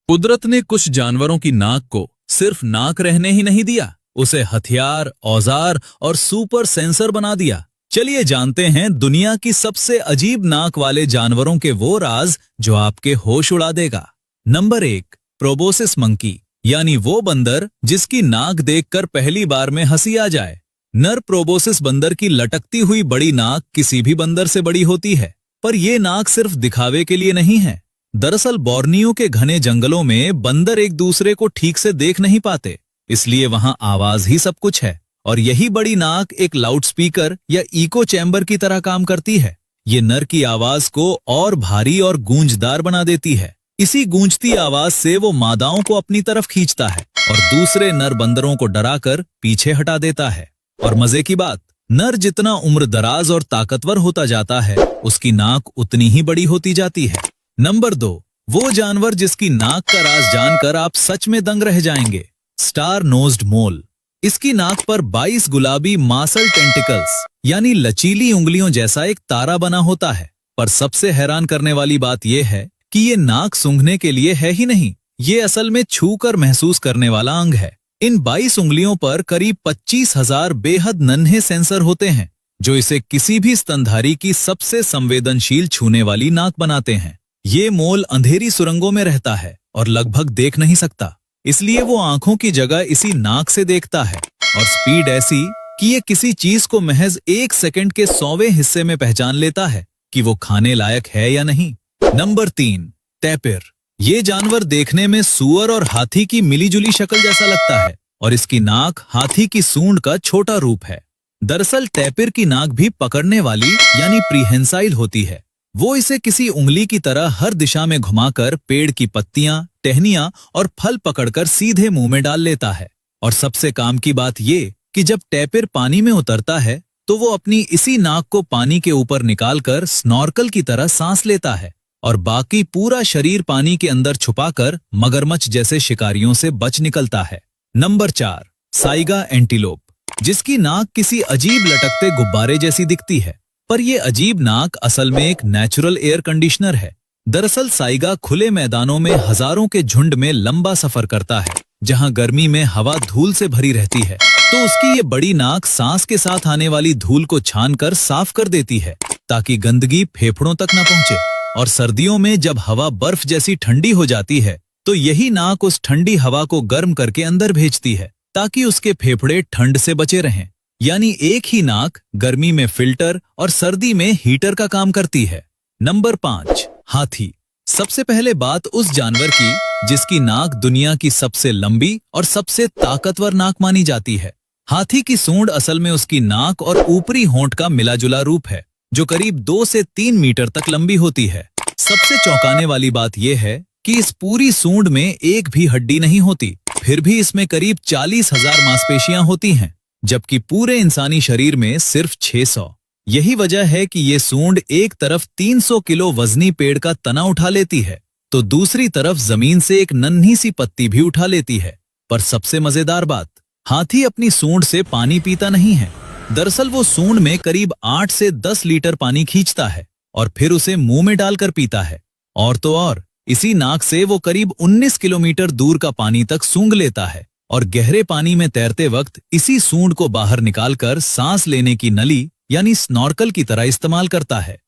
कुदरत ने कुछ जानवरों की नाक को सिर्फ नाक रहने ही नहीं दिया, उसे हथियार, औजार और सुपर सेंसर बना दिया। चलिए जानते हैं दुनिया की सबसे अजीब नाक वाले जानवरों के वो राज जो आपके होश उड़ा देगा। नंबर 1, प्रोबोसिस मंकी, यानी वो बंदर जिसकी नाक देखकर पहली बार में हंसी आ जाए। नर प्रोबोसिस बंदर की लटकती हुई बड़ी नाक किसी भी बंदर से बड़ी होती है, पर यह नाक सिर्फ दिखावे के लिए नहीं है। दरअसल बोर्नियो के घने जंगलों में बंदर एक दूसरे को ठीक से देख नहीं पाते, इसलिए वहां आवाज ही सब कुछ है। और यही बड़ी नाक एक लाउडस्पीकर या इको चैम्बर की तरह काम करती है। ये नर की आवाज को और भारी और गूंजदार बना देती है। इसी गूंजती आवाज से वो मादाओं को अपनी तरफ खींचता है और दूसरे नर बंदरों को डराकर पीछे हटा देता है। और मजे की बात, नर जितना उम्र दराज और ताकतवर होता जाता है, उसकी नाक उतनी ही बड़ी होती जाती है। नंबर 2, वो जानवर जिसकी नाक का राज जानकर आप सच में दंग रह जाएंगे। स्टार नोज्ड मोल। इसकी नाक पर 22 गुलाबी मासल टेंटिकल्स यानी लचीली उंगलियों जैसा एक तारा बना होता है। पर सबसे हैरान करने वाली बात यह है कि ये नाक सूंघने के लिए है ही नहीं, ये असल में छूकर महसूस करने वाला अंग है। इन 22 उंगलियों पर करीब 25,000 बेहद नन्हे सेंसर होते हैं, जो इसे किसी भी स्तनधारी की सबसे संवेदनशील छूने वाली नाक बनाते हैं। ये मोल अंधेरी सुरंगों में रहता है और लगभग देख नहीं सकता, इसलिए वो आंखों की जगह इसी नाक से देखता है। और स्पीड ऐसी कि ये किसी चीज को महज 1 सेकंड के 100वें हिस्से में पहचान लेता है कि वो खाने लायक है या नहीं। Number 3, tapir. ये जानवर देखने में सुअर और हाथी की मिलीजुली शक्ल जैसा लगता है और इसकी नाक हाथी की सूंड का छोटा रूप है। दरअसल टैपिर की नाक भी पकड़ने वाली यानी प्रीहेंसाइल होती है। वो इसे किसी उंगली की तरह हर दिशा में घुमाकर पेड़ की पत्तियां, टहनियां और फल पकड़कर सीधे मुंह में डाल लेता है। और सबसे काम की बात ये कि जब टैपिर पानी में उतरता है तो वो अपनी इसी नाक को पानी के ऊपर निकालकर स्नॉर्कल की तरह सांस लेता है और बाकी पूरा शरीर पानी के अंदर छुपाकर मगरमच्छ जैसे शिकारियों से बच निकलता है। नंबर 4, साइगा एंटीलोप, जिसकी नाक किसी अजीब लटकते गुब्बारे जैसी दिखती है, पर यह अजीब नाक असल में एक नेचुरल एयर कंडीशनर है। दरअसल साइगा खुले मैदानों में हजारों के झुंड में लंबा सफर करता है, जहां गर्मी में हवा धूल से भरी रहती है, तो उसकी ये बड़ी नाक सांस के साथ आने वाली धूल को छानकर साफ कर देती है ताकि गंदगी फेफड़ों तक न पहुंचे। और सर्दियों में जब हवा बर्फ जैसी ठंडी हो जाती है तो यही नाक उस ठंडी हवा को गर्म करके अंदर भेजती है ताकि उसके फेफड़े ठंड से बचे रहें। यानी एक ही नाक गर्मी में फिल्टर और सर्दी में हीटर का काम करती है। नंबर 5, हाथी। सबसे पहले बात उस जानवर की जिसकी नाक दुनिया की सबसे लंबी और सबसे ताकतवर नाक मानी जाती है। हाथी की सूंड असल में उसकी नाक और ऊपरी होंठ का मिलाजुला रूप है, जो करीब 2 से 3 मीटर तक लंबी होती है। सबसे चौंकाने वाली बात यह है कि इस पूरी सूंड में एक भी हड्डी नहीं होती, फिर भी इसमें करीब 40,000 मांसपेशियां होती हैं, जबकि पूरे इंसानी शरीर में सिर्फ 600। यही वजह है कि ये सूंड एक तरफ 300 किलो वजनी पेड़ का तना उठा लेती है तो दूसरी तरफ जमीन से एक नन्ही सी पत्ती भी उठा लेती है। पर सबसे मजेदार बात, हाथी अपनी सूंड से पानी पीता नहीं है। दरअसल वो सूंड में करीब 8 से 10 लीटर पानी खींचता है और फिर उसे मुंह में डालकर पीता है। और तो और इसी नाक से वो करीब 19 किलोमीटर दूर का पानी तक सूंघ लेता है और गहरे पानी में तैरते वक्त इसी सूंड को बाहर निकालकर सांस लेने की नली यानी स्नॉर्कल की तरह इस्तेमाल करता है।